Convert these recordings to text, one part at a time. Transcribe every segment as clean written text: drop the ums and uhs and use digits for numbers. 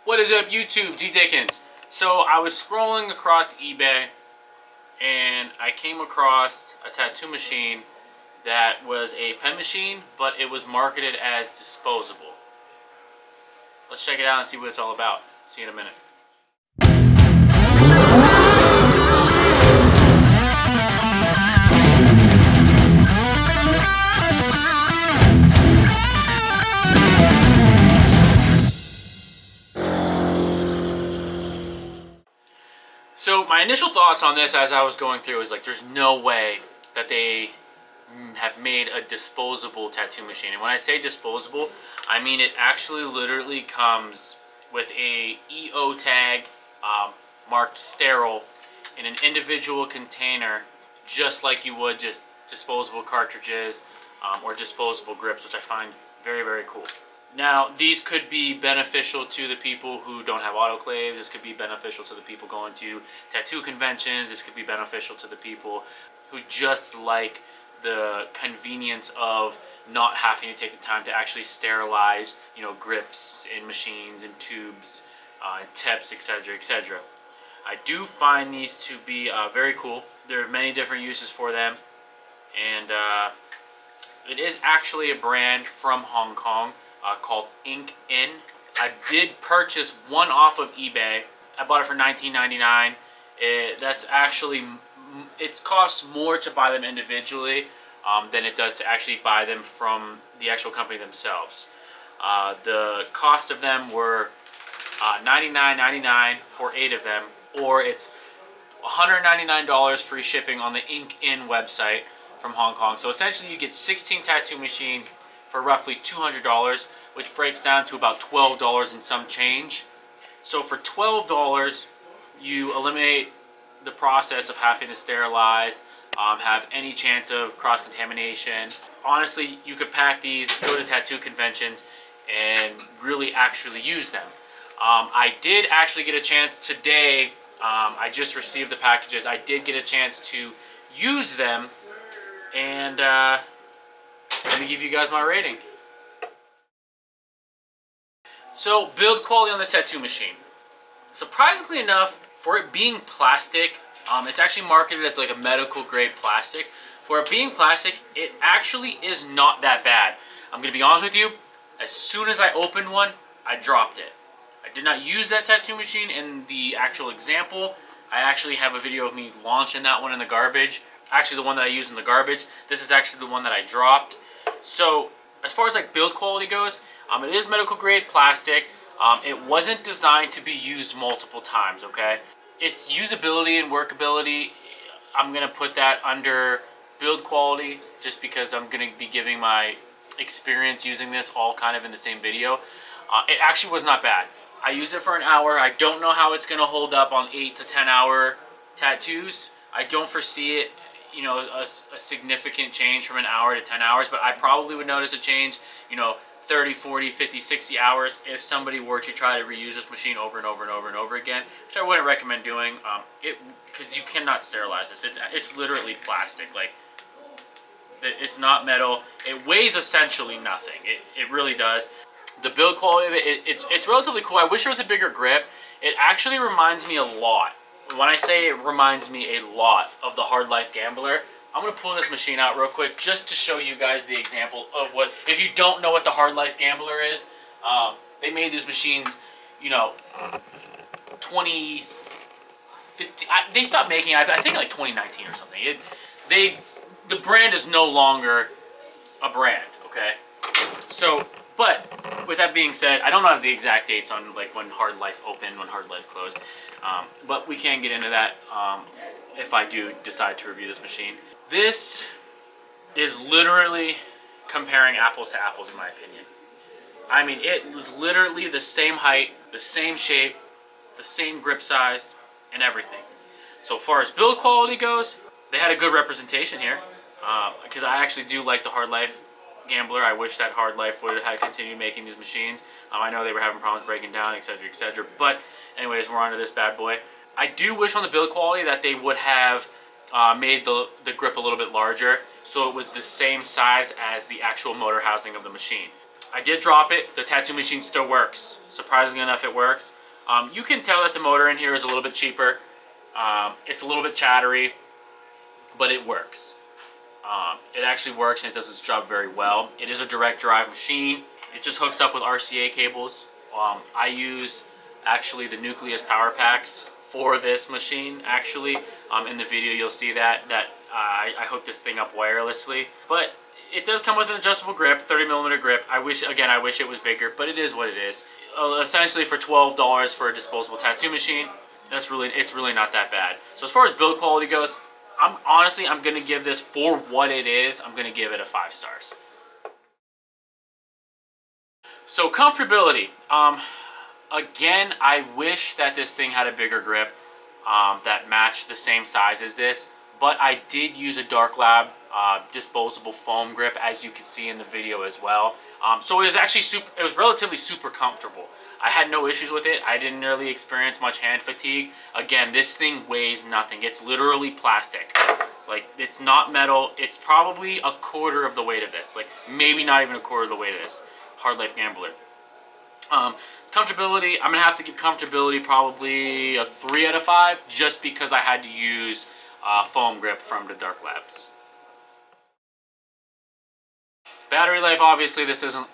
What is up, YouTube? G Dickens. So I was scrolling across eBay and I came across a tattoo machine that was a pen machine, but it was marketed as disposable. Let's check it out and see what it's all about. See you in a minute. So my initial thoughts on this as I was going through is like, there's no way that they have made a disposable tattoo machine. And when I say disposable, I mean it actually literally comes with a EO tag marked sterile in an individual container, just like you would just disposable cartridges or disposable grips, which I find very, very cool. Now, these could be beneficial to the people who don't have autoclaves. This could be beneficial to the people going to tattoo conventions. This could be beneficial to the people who just like the convenience of not having to take the time to actually sterilize, grips in machines and tubes, tips, etc., etc. I do find these to be very cool. There are many different uses for them, and it is actually a brand from Hong Kong called Ink In. I did purchase one off of eBay. I bought it for $19.99. That's actually, it costs more to buy them individually than it does to actually buy them from the actual company themselves. The cost of them were $99.99 for 8 of them, or it's $199 free shipping on the Ink In website from Hong Kong. So essentially you get 16 tattoo machines for roughly $200, which breaks down to about $12 and some change. So for $12, you eliminate the process of having to sterilize, have any chance of cross-contamination. Honestly, you could pack these, go to tattoo conventions, and really actually use them. I did actually get a chance today, I just received the packages, I did get a chance to use them, and let me give you guys my rating. So, build quality on this tattoo machine. Surprisingly enough, for it being plastic, it's actually marketed as like a medical grade plastic. For it being plastic, it actually is not that bad. I'm going to be honest with you, as soon as I opened one, I dropped it. I did not use that tattoo machine in the actual example. I actually have a video of me launching that one in the garbage. Actually, the one that I used in the garbage. This is actually the one that I dropped. So, as far as like build quality goes, it is medical grade plastic. It wasn't designed to be used multiple times, okay? Its usability and workability, I'm gonna put that under build quality just because I'm gonna be giving my experience using this all kind of in the same video. It actually was not bad. I used it for an hour. I don't know how it's gonna hold up on 8 to 10 hour tattoos. I don't foresee it, a significant change from an hour to 10 hours, but I probably would notice a change, 30, 40, 50, 60 hours if somebody were to try to reuse this machine over and over and over and over again, which I wouldn't recommend doing, because you cannot sterilize this. It's literally plastic. Like, it's not metal. It weighs essentially nothing. It really does. The build quality of it, it's relatively cool. I wish there was a bigger grip. It actually reminds me a lot. When I say it reminds me a lot of the Hard Life Gambler, I'm going to pull this machine out real quick just to show you guys the example of what, if you don't know what the Hard Life Gambler is, they made these machines, 2015, they stopped making it, I think like 2019 or something. The brand is no longer a brand, okay? So, but with that being said, I don't have the exact dates on like when Hard Life opened, when Hard Life closed, but we can get into that if I do decide to review this machine. This is literally comparing apples to apples in my opinion. I mean, it was literally the same height, the same shape, the same grip size, and everything. So far as build quality goes, they had a good representation here, because I actually do like the Hard Life Gambler. I wish that Hard Life would have continued making these machines. I know they were having problems breaking down, etc., etc. But anyways, we're on to this bad boy. I do wish on the build quality that they would have made the grip a little bit larger, so it was the same size as the actual motor housing of the machine. I did drop it. The tattoo machine still works. Surprisingly enough, it works. You can tell that the motor in here is a little bit cheaper. It's a little bit chattery, but it works. It actually works and it does its job very well. It is a direct drive machine. It just hooks up with RCA cables. I used actually the Nucleus power packs for this machine. Actually, in the video you'll see that I hooked this thing up wirelessly. But it does come with an adjustable grip, 30mm grip. I wish it was bigger, but it is what it is. Essentially for $12 for a disposable tattoo machine, it's really not that bad. So as far as build quality goes, I'm gonna give this, for what it is, I'm gonna give it a 5 stars. So comfortability. Again, I wish that this thing had a bigger grip that matched the same size as this, but I did use a Dark Lab disposable foam grip, as you can see in the video as well. So it was actually relatively super comfortable. I had no issues with it. I didn't really experience much hand fatigue. Again, this thing weighs nothing. It's literally plastic. Like, it's not metal. It's probably a quarter of the weight of this. Like, maybe not even a quarter of the weight of this. Hard Life Gambler. Comfortability, I'm gonna have to give comfortability probably a 3 out of 5, just because I had to use foam grip from the Dark Labs. Battery life, obviously this isn't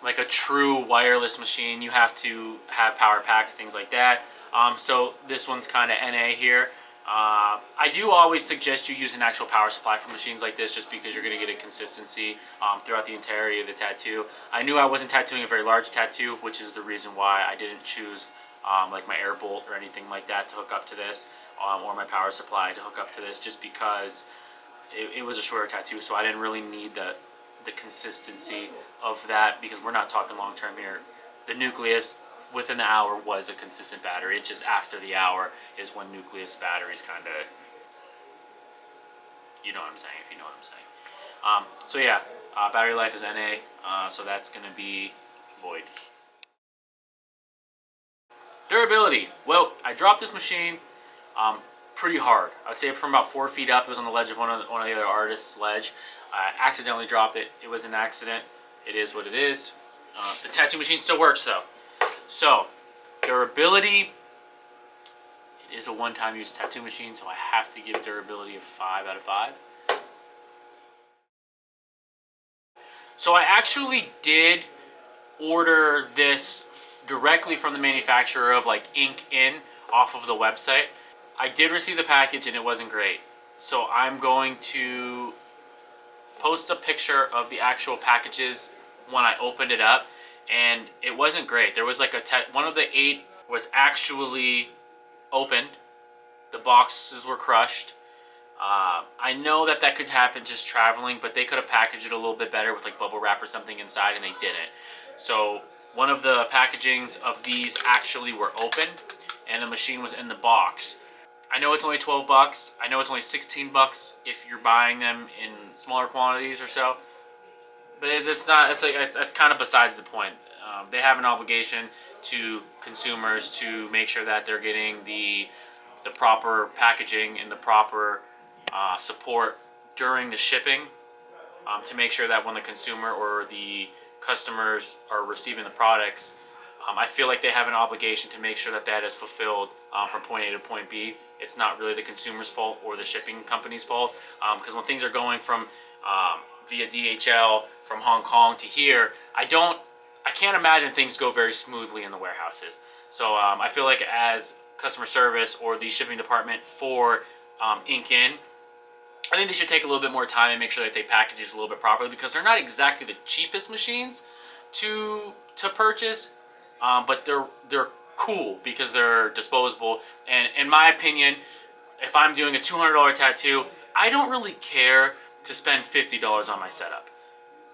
like a true wireless machine. You have to have power packs, things like that. So this one's kind of NA here. I do always suggest you use an actual power supply for machines like this, just because you're going to get a consistency throughout the entirety of the tattoo. I knew I wasn't tattooing a very large tattoo, which is the reason why I didn't choose like my air bolt or anything like that to hook up to this, or my power supply to hook up to this, just because it was a shorter tattoo, so I didn't really need the consistency of that, because we're not talking long term here. The Nucleus within the hour was a consistent battery. It's just after the hour is when Nucleus batteries kind of, you know what I'm saying, if you know what I'm saying. So yeah, battery life is NA, so that's going to be void. Durability. Well, I dropped this machine pretty hard. I would say from about 4 feet up. It was on the ledge of one of the other artists' ledge. I accidentally dropped it. It was an accident. It is what it is. The tattoo machine still works though. So, durability, it is a one-time use tattoo machine, so I have to give durability a 5 out of 5. So I actually did order this directly from the manufacturer of like Ink In off of the website. I did receive the package and it wasn't great. So I'm going to post a picture of the actual packages when I opened it up, and it wasn't great. There was like one of the 8 was actually opened. The boxes were crushed. I know that could happen just traveling, but they could have packaged it a little bit better with like bubble wrap or something inside, and they didn't. So one of the packagings of these actually were open, and the machine was in the box. I know it's only 12 bucks. I know it's only 16 bucks if you're buying them in smaller quantities or so. But it's not. It's like that's kind of besides the point. They have an obligation to consumers to make sure that they're getting the proper packaging and the proper support during the shipping, to make sure that when the consumer or the customers are receiving the products, I feel like they have an obligation to make sure that is fulfilled from point A to point B. It's not really the consumer's fault or the shipping company's fault, because when things are going from via DHL from Hong Kong to here, I can't imagine things go very smoothly in the warehouses. So I feel like as customer service or the shipping department for Ink In, I think they should take a little bit more time and make sure that they package these a little bit properly, because they're not exactly the cheapest machines to purchase, but they're cool because they're disposable. And in my opinion, if I'm doing a $200 tattoo, I don't really care to spend $50 on my setup.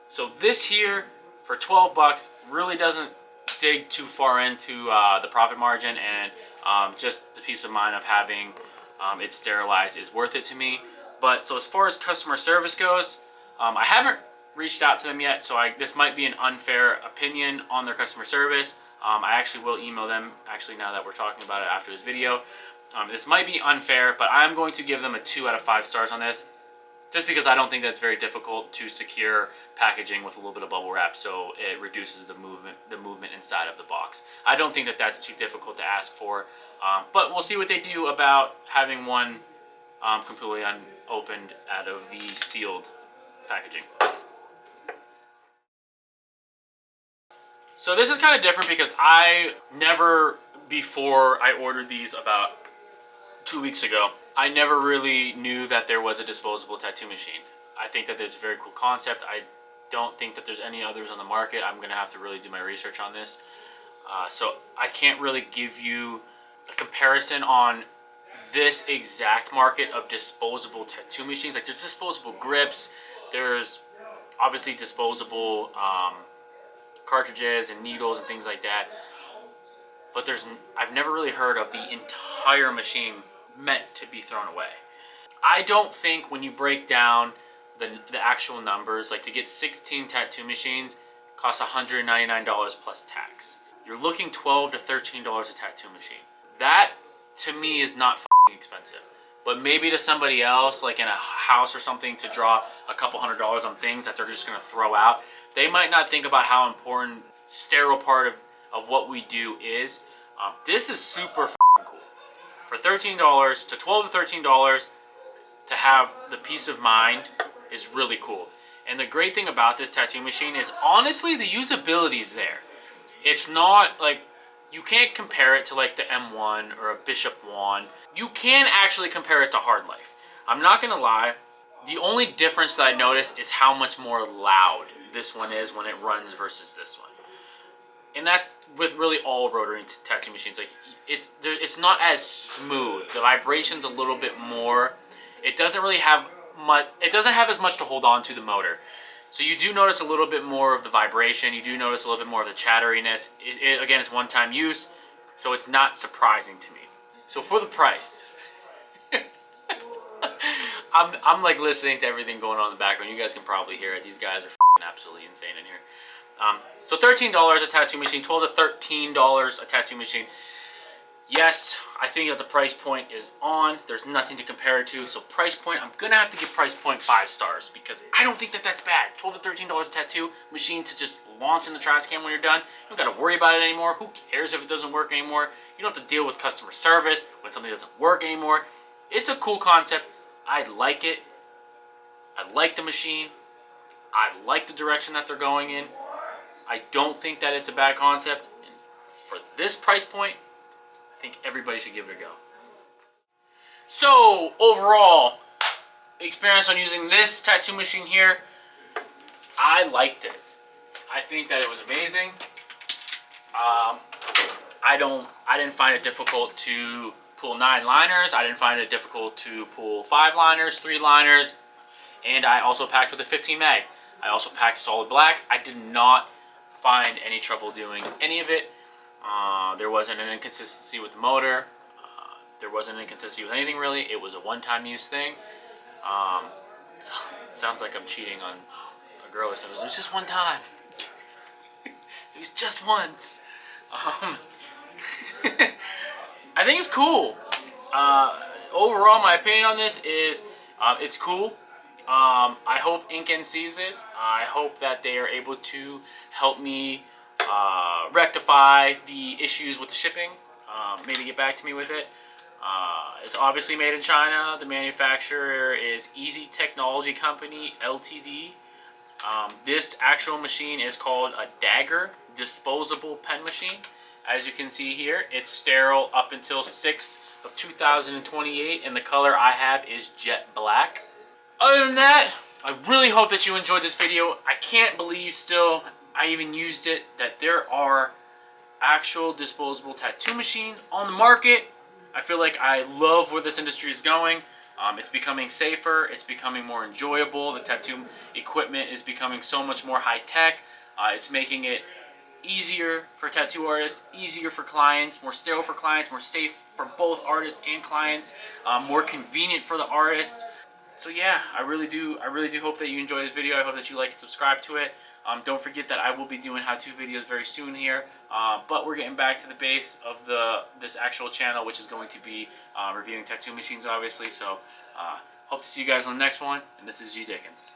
So this here for 12 bucks really doesn't dig too far into the profit margin, and just the peace of mind of having it sterilized is worth it to me. But so as far as customer service goes, I haven't reached out to them yet, so this might be an unfair opinion on their customer service. I actually will email them, actually, now that we're talking about it after this video. This might be unfair, but I'm going to give them a 2 out of 5 stars on this. just because I don't think that's very difficult to secure packaging with a little bit of bubble wrap, so it reduces the movement inside of the box. I don't think that that's too difficult to ask for, but we'll see what they do about having one completely unopened out of the sealed packaging. So this is kind of different because I never, before I ordered these about 2 weeks ago, I never really knew that there was a disposable tattoo machine. I think that it's a very cool concept. I don't think that there's any others on the market. I'm gonna have to really do my research on this. So I can't really give you a comparison on this exact market of disposable tattoo machines. Like, there's disposable grips, there's obviously disposable cartridges and needles and things like that, but I've never really heard of the entire machine meant to be thrown away. I don't think when you break down the actual numbers, like to get 16 tattoo machines costs $199 plus tax. You're looking $12 to $13 a tattoo machine. That to me is not f***ing expensive. But maybe to somebody else, like in a house or something, to draw a couple $100 on things that they're just gonna throw out, they might not think about how important sterile part of what we do is. This is super f***ing cool. For $13 to $12 to $13 to have the peace of mind is really cool. And the great thing about this tattoo machine is, honestly, the usability is there. It's not like, you can't compare it to like the M1 or a Bishop Wand. You can actually compare it to Hard Life. I'm not gonna lie, the only difference that I notice is how much more loud this one is when it runs versus this one. And that's with really all rotary tattoo machines. Like, it's not as smooth. The vibration's a little bit more. It doesn't really have much. It doesn't have as much to hold on to the motor. So you do notice a little bit more of the vibration. You do notice a little bit more of the chatteriness. Again, it's one-time use, so it's not surprising to me. So for the price, I'm like listening to everything going on in the background. You guys can probably hear it. These guys are absolutely insane in here. So $13 a tattoo machine, $12 to $13 a tattoo machine. Yes, I think that the price point is on. There's nothing to compare it to. So price point, I'm gonna have to give price point 5 stars because I don't think that that's bad. $12 to $13 a tattoo machine to just launch in the trash can when you're done. You don't gotta worry about it anymore. Who cares if it doesn't work anymore? You don't have to deal with customer service when something doesn't work anymore. It's a cool concept. I like it. I like the machine. I like the direction that they're going in. I don't think that it's a bad concept. And for this price point, I think everybody should give it a go. So overall experience on using this tattoo machine here, I liked it. I think that it was amazing. I didn't find it difficult to pull 9 liners. I didn't find it difficult to pull 5 liners, 3 liners, and I also packed with a 15 mag. I also packed solid black. I did not find any trouble doing any of it. There wasn't an inconsistency with the motor. There wasn't an inconsistency with anything really. It was a one-time use thing. So it sounds like I'm cheating on a girl or something. It was just one time. It was just once. I think it's cool. Overall, my opinion on this is it's cool. I hope Inken sees this. I hope that they are able to help me rectify the issues with the shipping. Maybe get back to me with it. It's obviously made in China. The manufacturer is Easy Technology Company Ltd. This actual machine is called a Dagger disposable pen machine. As you can see here, it's sterile up until 6 of 2028, and the color I have is jet black. Other than that, I really hope that you enjoyed this video. I can't believe still I even used it, that there are actual disposable tattoo machines on the market. I feel like I love where this industry is going. It's becoming safer, it's becoming more enjoyable. The tattoo equipment is becoming so much more high tech. It's making it easier for tattoo artists, easier for clients, more sterile for clients, more safe for both artists and clients, more convenient for the artists. So yeah, I really do hope that you enjoyed this video. I hope that you like and subscribe to it. Don't forget that I will be doing how-to videos very soon here, but we're getting back to the base of this actual channel, which is going to be reviewing tattoo machines, obviously. So Hope to see you guys on the next one. And this is G Dickens.